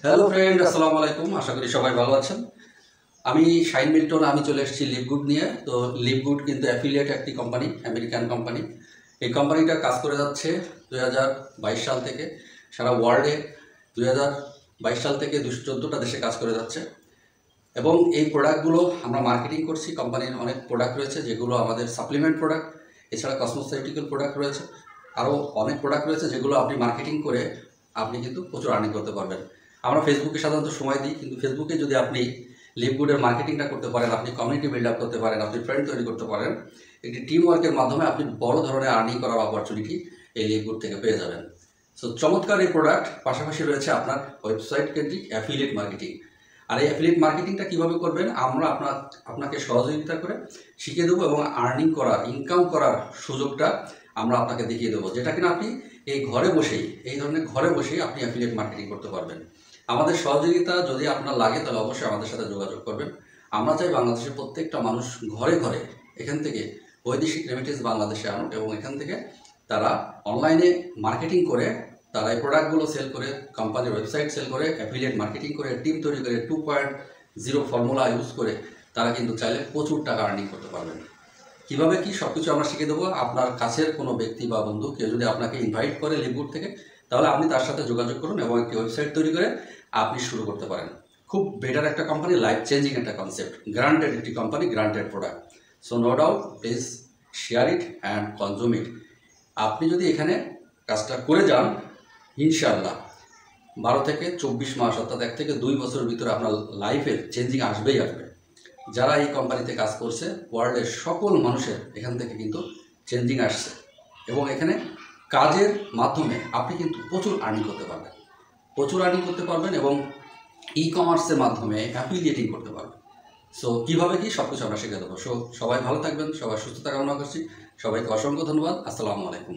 Hello friend, আসসালামু আলাইকুম। আশা করি সবাই ভালো আছেন। আমি শাইন মিল্টন, আমি চলে এসেছি লিভগুড নিয়ে। তো লিভগুড কিন্তু অ্যাফিলিয়েট একটি কোম্পানি, আমেরিকান কোম্পানি। এই কোম্পানিটা কাজ করে যাচ্ছে 2022 সাল থেকে সারা ওয়ার্ল্ডে। 2022 সাল থেকে 214টা দেশে কাজ করে যাচ্ছে এবং এই প্রোডাক্টগুলো আমরা মার্কেটিং করছি। কোম্পানির অনেক প্রোডাক্ট রয়েছে যেগুলো আমাদের সাপ্লিমেন্ট প্রোডাক্ট, এছাড়া কসমোসিউটিক্যাল প্রোডাক্ট রয়েছে, আরও অনেক প্রোডাক্ট রয়েছে যেগুলো আপনি মার্কেটিং করে আপনি কিন্তু প্রচুর আর্নিং করতে পারবেন। আমরা ফেসবুকে সাধারণত সময় দিই, কিন্তু ফেসবুকে যদি আপনি লিভগুডের মার্কেটিংটা করতে পারেন, আপনি কমিউনিটি বিল্ড আপ করতে পারেন, আপনি ফ্রেন্ড তৈরি করতে পারেন, একটি টিম ওয়ার্কের মাধ্যমে আপনি বড় ধরনের আর্নিং করার অপরচুনিটি এই লিভগুড থেকে পেয়ে যাবেন। সো চমৎকার এই প্রোডাক্ট। পাশাপাশি রয়েছে আপনার ওয়েবসাইট কেন্দ্রিক অ্যাফিলিয়েট মার্কেটিং। আর এই অ্যাফিলিয়েট মার্কেটিংটা কীভাবে করবেন আমরা আপনাকে সহযোগিতা করে শিখিয়ে দেবো এবং আর্নিং করার, ইনকাম করার সুযোগটা আমরা আপনাকে দেখিয়ে দেবো, যেটা কিনা আপনি এই ঘরে বসেই, এই ধরনের ঘরে বসেই আপনি অ্যাফিলিয়েট মার্কেটিং করতে পারবেন। আমাদের সহযোগিতা যদি আপনার লাগে তাহলে অবশ্যই আমাদের সাথে যোগাযোগ করবেন। আমরা চাই বাংলাদেশের প্রত্যেকটা মানুষ ঘরে ঘরে এখান থেকে বৈদেশিক রেমিটেন্স বাংলাদেশে আনুক এবং এখান থেকে তারা অনলাইনে মার্কেটিং করে, তারা এই প্রোডাক্টগুলো সেল করে, কোম্পানির ওয়েবসাইট সেল করে, অ্যাফিলিয়েট মার্কেটিং করে, টিম তৈরি করে, 2.0 ফর্মুলা ইউজ করে তারা কিন্তু চাইলে প্রচুর টাকা আর্নিং করতে পারবেন। কীভাবে কি সব কিছু আমরা শিখে দেবো। আপনার কাছের কোনো ব্যক্তি বা বন্ধু কেউ যদি আপনাকে ইনভাইট করে লিভগুড থেকে, তাহলে আপনি তার সাথে যোগাযোগ করুন এবং একটি ওয়েবসাইট তৈরি করে আপনি শুরু করতে পারেন। খুব বেটার একটা কোম্পানি, লাইফ চেঞ্জিং একটা কনসেপ্ট, গ্রান্টেড একটি company, granted product. So no doubt, please share it and consume it. আপনি যদি এখানে কাজটা করে যান, ইনশাআল্লাহ 12 থেকে 24 মাস অর্থাৎ 1 থেকে 2 বছরের ভিতরে আপনার লাইফের চেঞ্জিং আসবেই আসবে। যারা এই কোম্পানিতে কাজ করছে, ওয়ার্ল্ডের সকল মানুষের এখান থেকে কিন্তু চেঞ্জিং আসছে এবং এখানে কাজের মাধ্যমে আপনি কিন্তু প্রচুর আর্নিং করতে পারবেন এবং ই কমার্সের মাধ্যমে অ্যাফিলিয়েটিং করতে পারবেন। সো কীভাবে কি সব কিছু আমরা শিখে দেবো। সবাই ভালো থাকবেন, সবাই সুস্থতা কামনা করছি। সবাইকে অসংখ্য ধন্যবাদ। আসসালামু আলাইকুম।